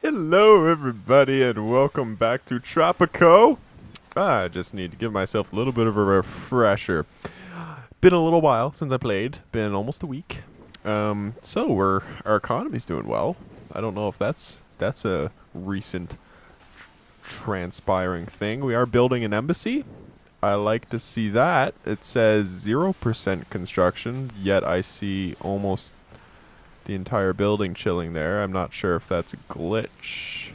Hello, everybody, and welcome back to Tropico. I just need to give myself a little bit of a refresher. Been a little while since I played. Been almost a week. So our economy's doing well. I don't know if that's a recent transpiring thing. We are building an embassy. I like to see that. It says 0% construction, yet I see almost the entire building chilling there. I'm not sure if that's a glitch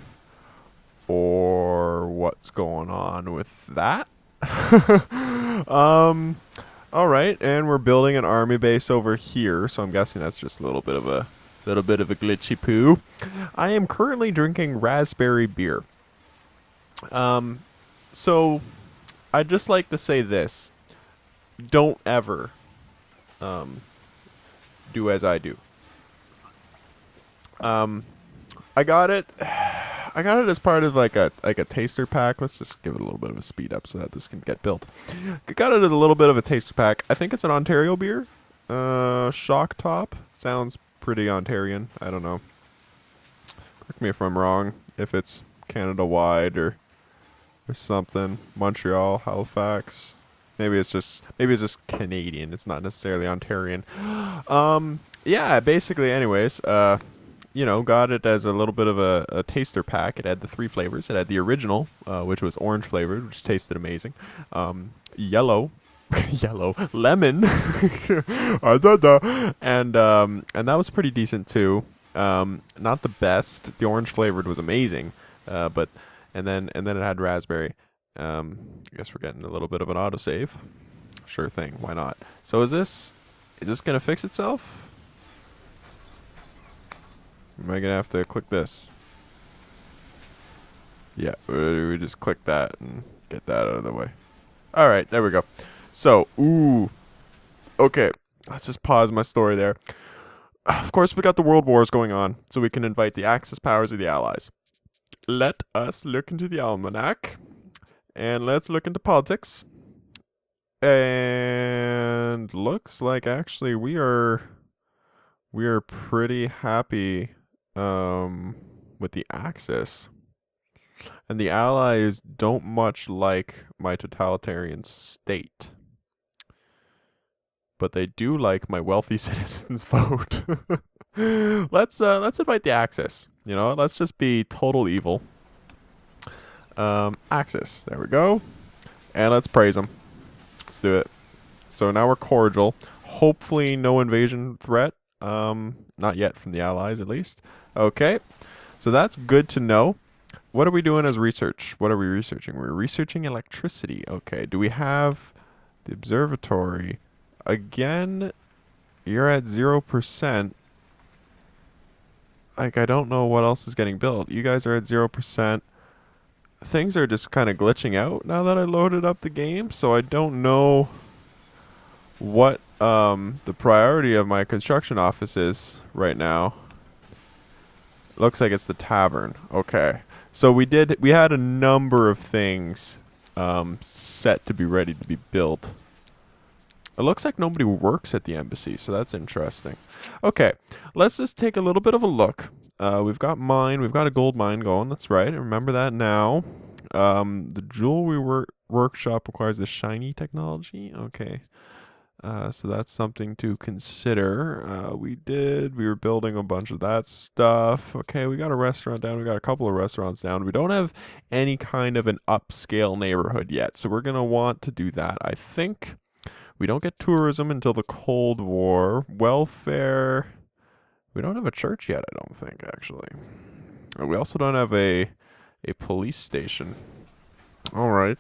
or what's going on with that. um, all right, and we're building an army base over here, so I'm guessing that's just a little bit of a glitchy poo. I am currently drinking raspberry beer. So I'd just like to say this: don't ever do as I do. I got it. I got it as part of like a taster pack. Let's just give it a little bit of a speed up so that this can get built. I got it as a little bit of a taster pack. I think it's an Ontario beer. Shock Top sounds pretty Ontarian. I don't know. Correct me if I'm wrong. If it's Canada wide or something. Montreal, Halifax. Maybe it's just Canadian. It's not necessarily Ontarian. Yeah. Basically, anyways. Got it as a little bit of a taster pack. It had the 3 flavors. It had the original, which was orange flavored, which tasted amazing. Yellow, lemon, and that was pretty decent too. Not the best. The orange flavored was amazing, but and then it had raspberry. I guess we're getting a little bit of an autosave. Sure thing. Why not? So is this gonna fix itself? Am I gonna have to click this? Yeah, we just click that and get that out of the way. Alright, there we go. So, okay. Let's just pause my story there. Of course, we got the world wars going on, so we can invite the Axis powers of the Allies. Let us look into the almanac, and let's look into politics. And looks like actually we are pretty happy with the Axis. And the Allies don't much like my totalitarian state. But they do like my wealthy citizens vote. Let's invite the Axis. Let's just be total evil. Axis. There we go. And let's praise them. Let's do it. So now we're cordial. Hopefully no invasion threat. Not yet from the Allies, at least. Okay, so that's good to know. What are we doing as research? What are we researching? We're researching electricity. Okay, do we have the observatory? Again, you're at 0%. Like, I don't know what else is getting built. You guys are at 0%. Things are just kind of glitching out now that I loaded up the game, so I don't know what the priority of my construction office is right now. Looks like it's the tavern. Okay. So we had a number of things set to be ready to be built. It looks like nobody works at the embassy, so that's interesting. Okay. Let's just take a little bit of a look. We've got a gold mine going. That's right. Remember that now. The jewelry workshop requires the shiny technology. Okay. So that's something to consider. We were building a bunch of that stuff. Okay, we got a restaurant down. We got a couple of restaurants down. We don't have any kind of an upscale neighborhood yet. So we're going to want to do that. I think we don't get tourism until the Cold War. Welfare. We don't have a church yet, I don't think, actually. We also don't have a police station. All right.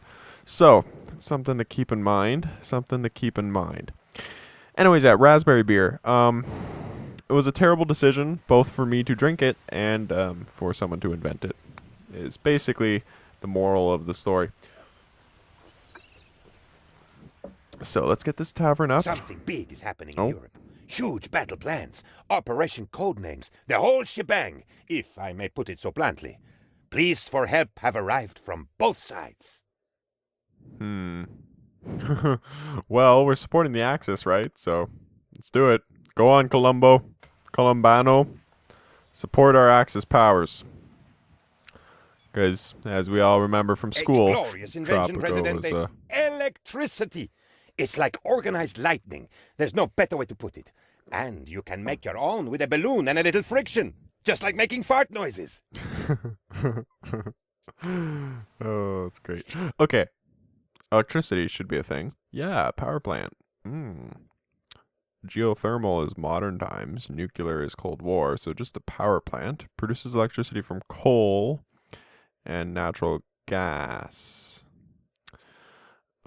So, that's something to keep in mind. Anyways, that raspberry beer. It was a terrible decision, both for me to drink it and for someone to invent it. Is basically the moral of the story. So, let's get this tavern up. Something big is happening in Europe. Huge battle plans, operation code names, the whole shebang, if I may put it so bluntly. Pleas for help have arrived from both sides. Well, we're supporting the Axis, right? So let's do it. Go on, Columbano. Support our Axis powers. Because, as we all remember from A school, glorious invention, Tropico Presidente. was Electricity. It's like organized lightning. There's no better way to put it. And you can make your own with a balloon and a little friction. Just like making fart noises. Oh, that's great. Okay. Electricity should be a thing. Yeah, power plant. Geothermal is modern times. Nuclear is Cold War. So just a power plant produces electricity from coal and natural gas.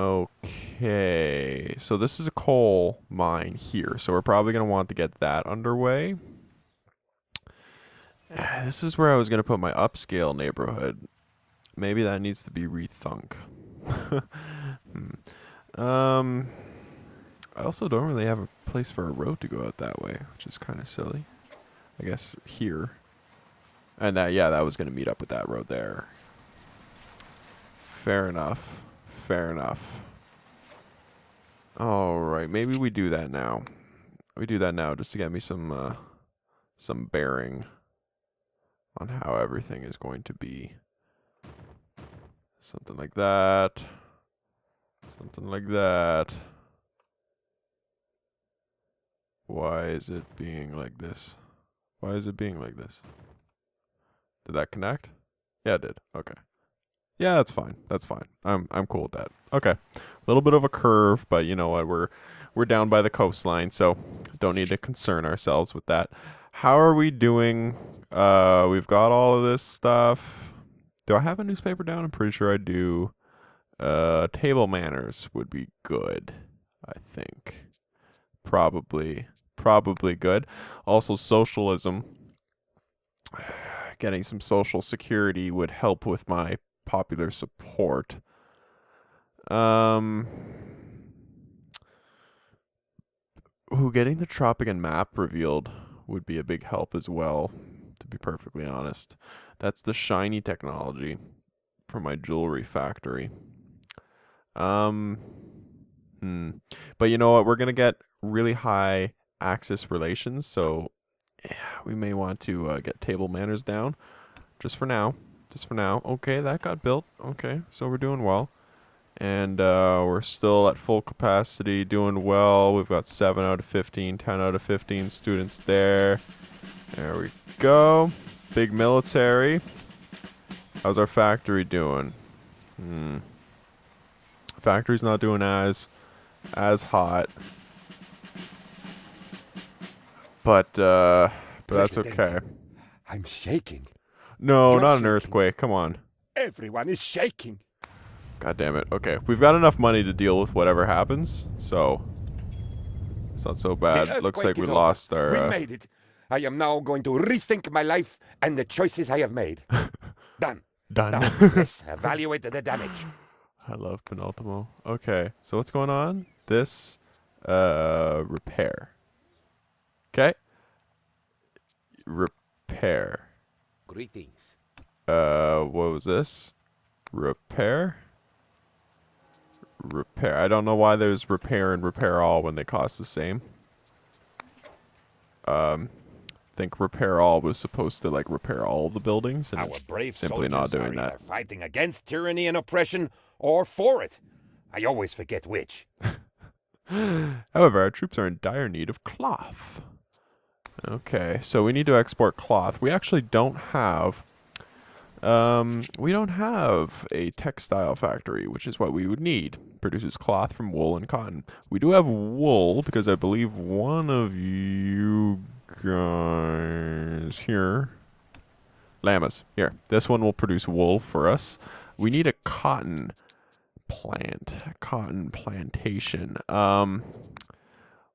Okay. So this is a coal mine here. So we're probably going to want to get that underway. This is where I was going to put my upscale neighborhood. Maybe that needs to be rethunk. I also don't really have a place for a road to go out that way, which is kind of silly. I guess here. And that, yeah, that was going to meet up with that road there. Fair enough. Fair enough. All right, maybe we do that now. We do that now just to get me some bearing on how everything is going to be. Something like that. Something like that. Why is it being like this? Why is it being like this? Did that connect? Yeah, it did. Okay. Yeah, that's fine. That's fine. I'm cool with that. Okay. A little bit of a curve, but you know what? We're down by the coastline, so don't need to concern ourselves with that. How are we doing? We've got all of this stuff. Do I have a newspaper down? I'm pretty sure I do. Table manners would be good, I think. Probably good. Also, socialism. Getting some social security would help with my popular support. Getting the Tropican map revealed would be a big help as well, to be perfectly honest. That's the shiny technology from my jewelry factory. But you know what? We're going to get really high axis relations, so yeah, we may want to get table manners down just for now. Okay, that got built. Okay, so we're doing well. And we're still at full capacity, doing well. We've got 7 out of 15, 10 out of 15 students there. There we go. Big military. How's our factory doing? Factory's not doing as hot. But that's okay. I'm shaking. No, You're not an shaking. earthquake. Come on. Everyone is shaking. God damn it. Okay, we've got enough money to deal with whatever happens, so it's not so bad. Looks like we lost our... We made it. I am now going to rethink my life and the choices I have made. Done. Done. Now, let's evaluate the damage. I love penultimo. Okay, so what's going on? This, repair. Okay. Repair. Greetings. What was this? Repair? Repair. I don't know why there's repair and repair all when they cost the same. I think repair all was supposed to like repair all the buildings, and Our it's brave simply not doing that. Either fighting against tyranny and oppression or for it. I always forget which. However, our troops are in dire need of cloth. Okay, so we need to export cloth. We actually don't have a textile factory, which is what we would need. Produces cloth from wool and cotton. We do have wool because I believe one of you guys here, llamas, here. This one will produce wool for us. We need a cotton plantation.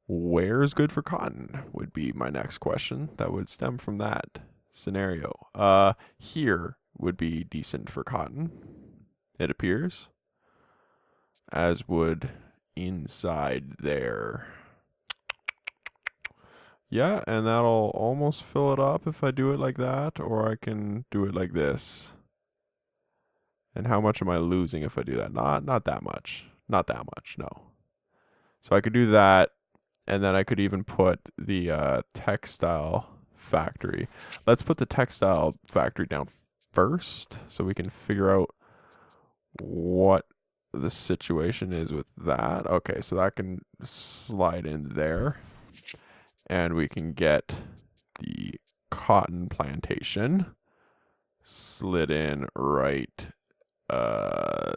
Where's good for cotton would be my next question. That would stem from that scenario. Here would be decent for cotton, it appears, as would inside there. Yeah, and that'll almost fill it up if I do it like that, or I can do it like this. And how much am I losing if I do that? Not that much. Not that much, no. So I could do that, and then I could even put the textile factory. Let's put the textile factory down first so we can figure out what the situation is with that. Okay, so that can slide in there. And we can get the cotton plantation slid in right there.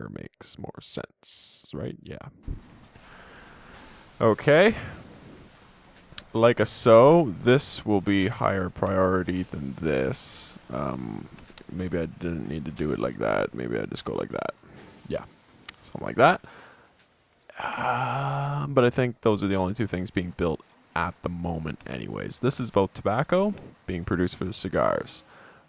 Makes more sense, right? Yeah. Okay. Like a so, this will be higher priority than this. Maybe I didn't need to do it like that. Maybe I just go like that. Yeah, something like that. But I think those are the only two things being built at the moment anyways. This is both tobacco being produced for the cigars.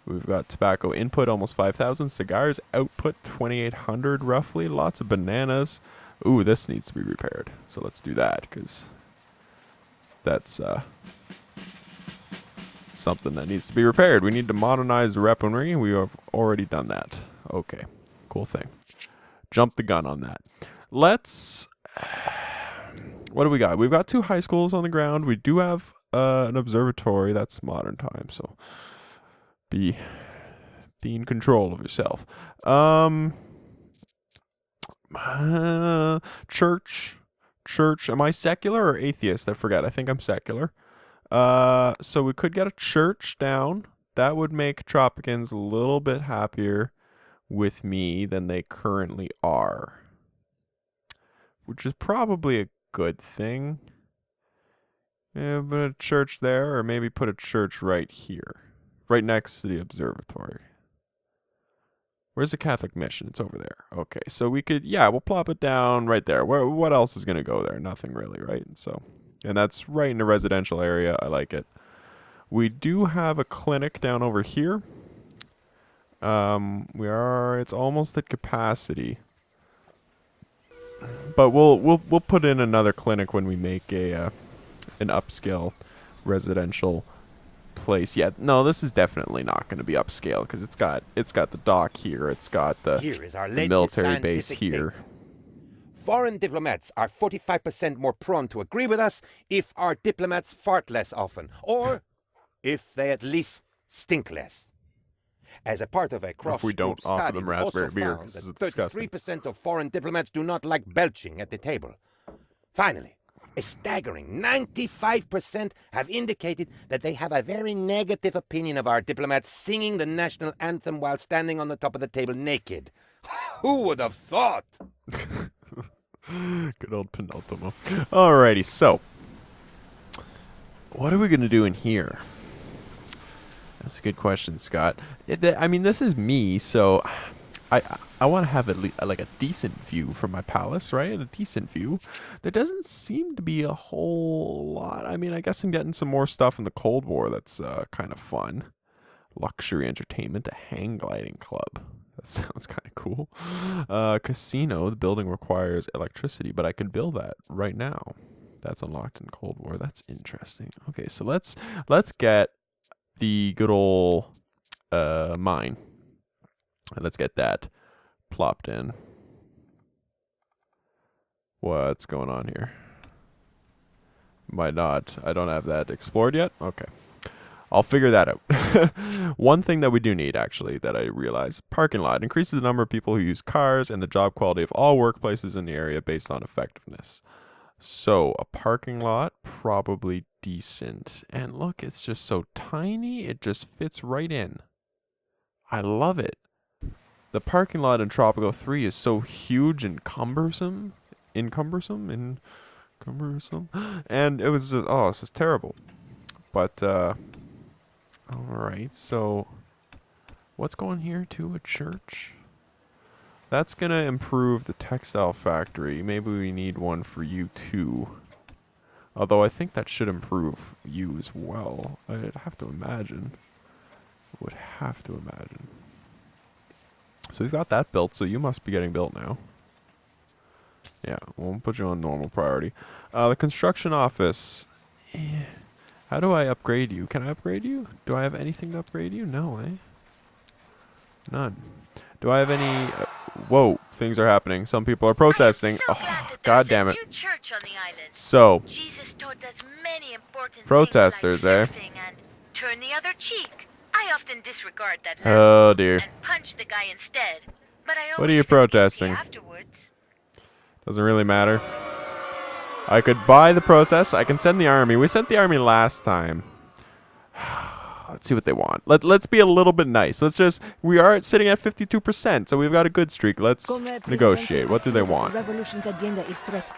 We've got tobacco input almost 5,000. Cigars output 2,800 roughly. Lots of bananas. Ooh, this needs to be repaired. So let's do that because that's something that needs to be repaired. We need to modernize the weaponry. We have already done that. Okay, cool thing. Jump the gun on that. Let's... What do we got? We've got 2 high schools on the ground. We do have an observatory. That's modern time, so be in control of yourself. Church. Am I secular or atheist? I forget. I think I'm secular. So we could get a church down. That would make Tropicans a little bit happier with me than they currently are, which is probably a good thing. Yeah, put a church there, or maybe put a church right here, right next to the observatory. Where's the Catholic mission? It's over there. Okay, so we could, yeah, we'll plop it down right there. What else is going to go there? Nothing really, right? So, and that's right in a residential area. I like it. We do have a clinic down over here. It's almost at capacity. But we'll put in another clinic when we make an upscale residential place. Yeah, no, this is definitely not going to be upscale because it's got the dock here. It's got the military base here. Data. Foreign diplomats are 45% more prone to agree with us if our diplomats fart less often, or if they at least stink less. As a part of a cross if we don't offer them raspberry beer, because it's disgusting. 33% of foreign diplomats do not like belching at the table. Finally, a staggering 95% have indicated that they have a very negative opinion of our diplomats singing the national anthem while standing on the top of the table naked. Who would have thought? Good old penultimo. Alrighty, so what are we going to do in here? That's a good question, Scott. I mean, this is me, so I want to have like a decent view from my palace, right? A decent view. There doesn't seem to be a whole lot. I mean, I guess I'm getting some more stuff in the Cold War that's kind of fun. Luxury entertainment, a hang gliding club. That sounds kind of cool. Casino, the building requires electricity, but I can build that right now. That's unlocked in Cold War. That's interesting. Okay, so let's get the good old mine. Let's get that plopped in. What's going on here? Might not. I don't have that explored yet. Okay. I'll figure that out. One thing that we do need, actually, that I realize, parking lot increases the number of people who use cars and the job quality of all workplaces in the area based on effectiveness. So a parking lot, probably decent. And look, it's just so tiny. It just fits right in. I love it. The parking lot in Tropico 3 is so huge and cumbersome. And it was just, oh, it's just terrible. But, alright, so what's going here too? A church? That's going to improve the textile factory. Maybe we need one for you too. Although I think that should improve you as well. I'd have to imagine. Would have to imagine. So we've got that built, so you must be getting built now. Yeah, we'll put you on normal priority. The construction office. How do I upgrade you? Can I upgrade you? Do I have anything to upgrade you? No, eh? None. Do I have any... whoa, things are happening. Some people are protesting. Oh, God damn it. So, Jesus taught us many important protesters, things like eh? and turn the other cheek. I I often disregard that last Oh rule dear. and punch the guy instead. But I What are always you feel guilty protesting? afterwards. Doesn't really matter. I could buy the protest. I can send the army. We sent the army last time. Let's see what they want. Let's be a little bit nice. We are sitting at 52%, so we've got a good streak. Let's negotiate. What do they want? The revolution's agenda is threatened.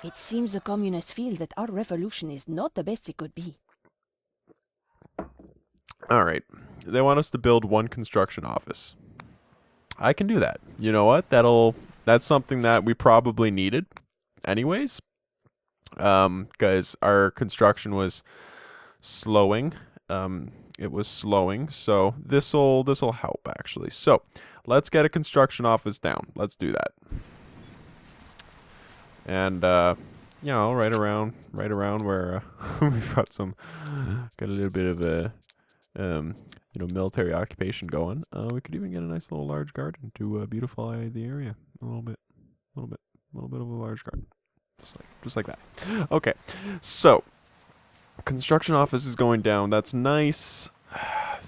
It seems the communists feel that our revolution is not the best it could be. All right. They want us to build one construction office. I can do that. You know what? That's something that we probably needed anyways. Because our construction was slowing. It was slowing, so this'll help actually. So let's get a construction office down. Let's do that. And you know, right around where we've got a little bit of a you know, military occupation going. We could even get a nice little large garden to beautify the area a little bit of a large garden, just like that. Okay, so construction office is going down. That's nice.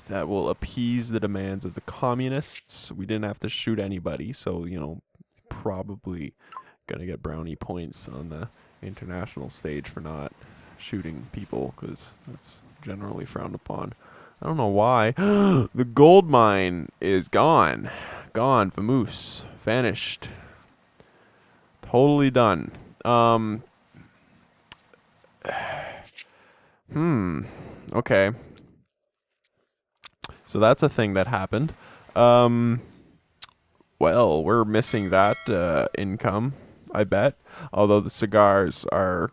That will appease the demands of the communists. We didn't have to shoot anybody, so, you know, probably gonna get brownie points on the international stage for not shooting people, because that's generally frowned upon. I don't know why. The gold mine is gone. Gone. Vamoose. Vanished. Totally done. Okay. So that's a thing that happened. Well, we're missing that income, I bet. Although the cigars are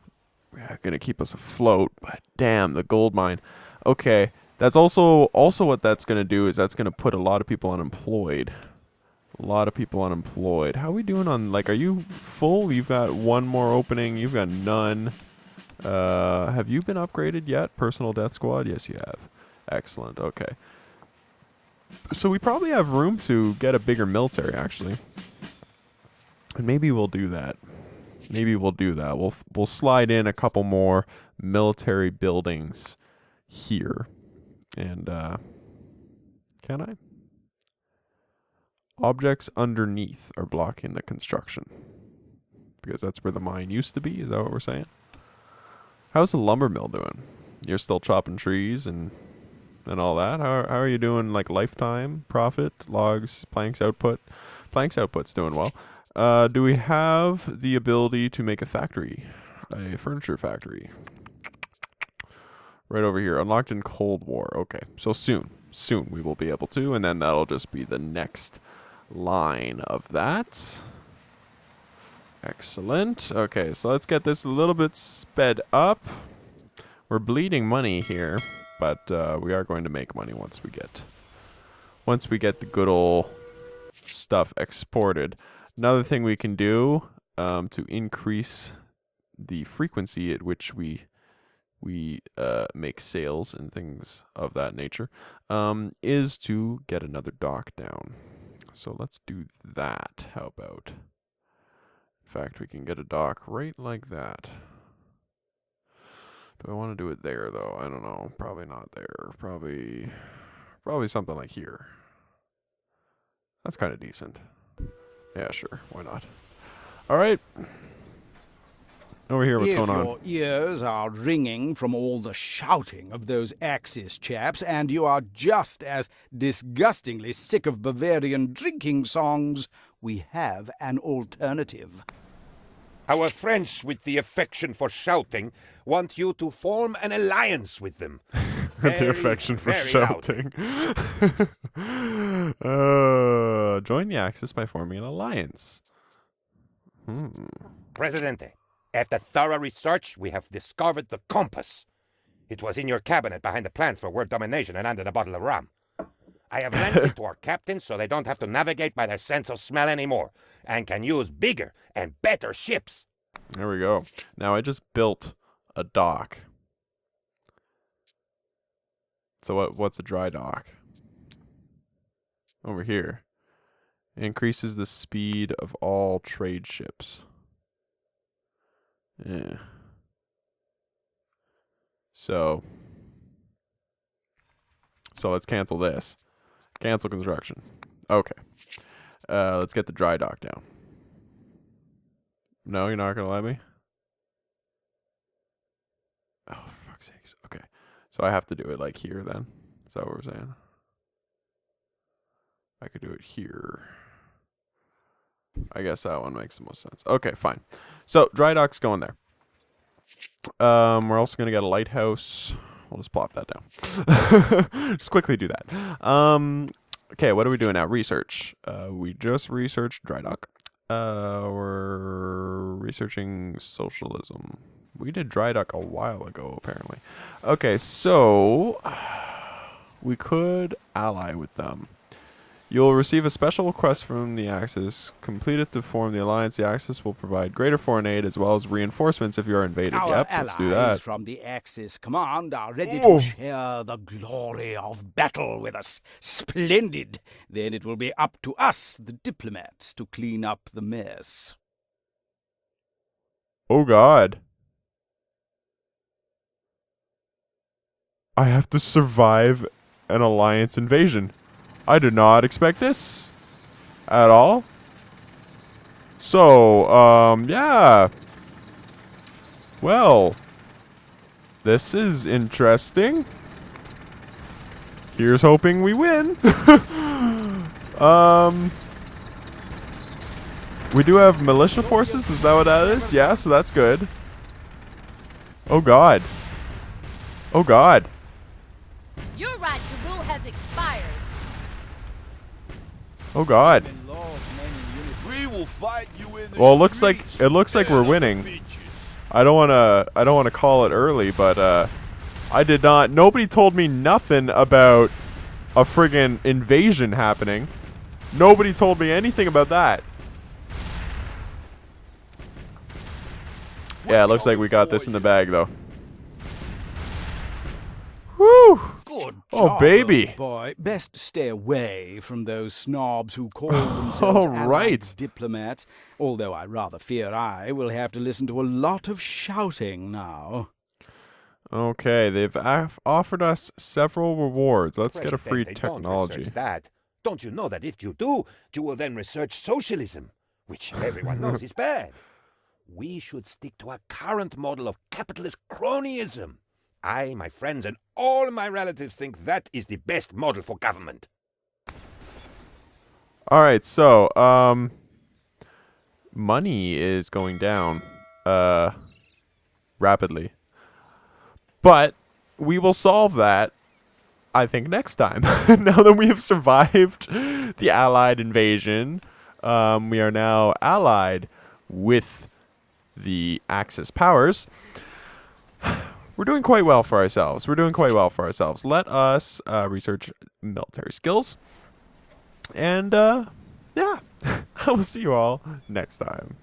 going to keep us afloat. But damn, the gold mine. Okay. That's also what that's going to do is that's going to put a lot of people unemployed. A lot of people unemployed. How are we doing on, like, are you full? You've got one more opening. You've got none. Have you been upgraded yet? Personal death squad? Yes, you have. Excellent. Okay. So we probably have room to get a bigger military, actually. And maybe we'll do that. We'll slide in a couple more military buildings here. And, can I? Objects underneath are blocking the construction. Because that's where the mine used to be? Is that what we're saying? How's the lumber mill doing? You're still chopping trees and all that? How are you doing, like, lifetime profit, logs, planks output? Planks output's doing well. Do we have the ability to make a factory? A furniture factory? Right over here, unlocked in Cold War. Okay, so soon we will be able to, and then that'll just be the next line of that. Excellent. Okay, so let's get this a little bit sped up. We're bleeding money here, but we are going to make money once we get the good old stuff exported. Another thing we can do to increase the frequency at which we make sales and things of that nature, is to get another dock down. So let's do that. How about? In fact, we can get a dock right like that. Do I want to do it there, though? I don't know. Probably not there. Probably something like here. That's kind of decent. Yeah, sure. Why not? All right. Over here, what's going on? If your ears are ringing from all the shouting of those Axis chaps, and you are just as disgustingly sick of Bavarian drinking songs, we have an alternative. Our friends with the affection for shouting want you to form an alliance with them. The affection for shouting. Join the Axis by forming an alliance. Presidente, after thorough research, we have discovered the compass. It was in your cabinet behind the plans for world domination and under the bottle of rum. I have lent it to our captains so they don't have to navigate by their sense of smell anymore and can use bigger and better ships. There we go. Now I just built a dock. So what's a dry dock? Over here. Increases the speed of all trade ships. Yeah. So let's cancel this. Cancel construction. Okay. Let's get the dry dock down. No, you're not going to let me? Oh, for fuck's sakes. Okay. So I have to do it like here then. Is that what we're saying? I could do it here. I guess that one makes the most sense. Okay, fine. So dry dock's going there. We're also going to get a lighthouse. We'll just plop that down. Just quickly do that. Okay, what are we doing now? Research. We just researched dry dock. We're researching socialism. We did dry dock a while ago, apparently. Okay, so we could ally with them. You'll receive a special request from the Axis. Complete it to form the alliance. The Axis will provide greater foreign aid as well as reinforcements if you are invaded. Our Yep, allies let's do that. from the Axis Command are ready Oh. to share the glory of battle with us. Splendid. Then it will be up to us, the diplomats, to clean up the mess. Oh God. I have to survive an alliance invasion. I did not expect this at all. So, yeah. Well, this is interesting. Here's hoping we win. We do have militia forces, is that what that is? Yeah, so that's good. Oh God. Oh God. Your right to rule has expired. Oh God. We will fight you in the Well, it looks like streets we're and on the winning. beaches. I don't wanna call it early, but I did not. Nobody told me nothing about a friggin' invasion happening. Nobody told me anything about that. Yeah, it looks like we got this in the bag though. Whew. Good Oh, job, baby. old boy. Best stay away from those snobs who call themselves All allied right. diplomats, although I rather fear I will have to listen to a lot of shouting now. Okay, they've offered us several rewards. Let's get a free Presidente, don't technology. research that. Don't you know that if you do, you will then research socialism, which everyone knows is bad. We should stick to our current model of capitalist cronyism. I, my friends, and all my relatives think that is the best model for government. All right, so money is going down rapidly. But we will solve that, I think, next time. Now that we have survived the Allied invasion, we are now allied with the Axis powers. We're doing quite well for ourselves. Let us research military skills. And, yeah, I will see you all next time.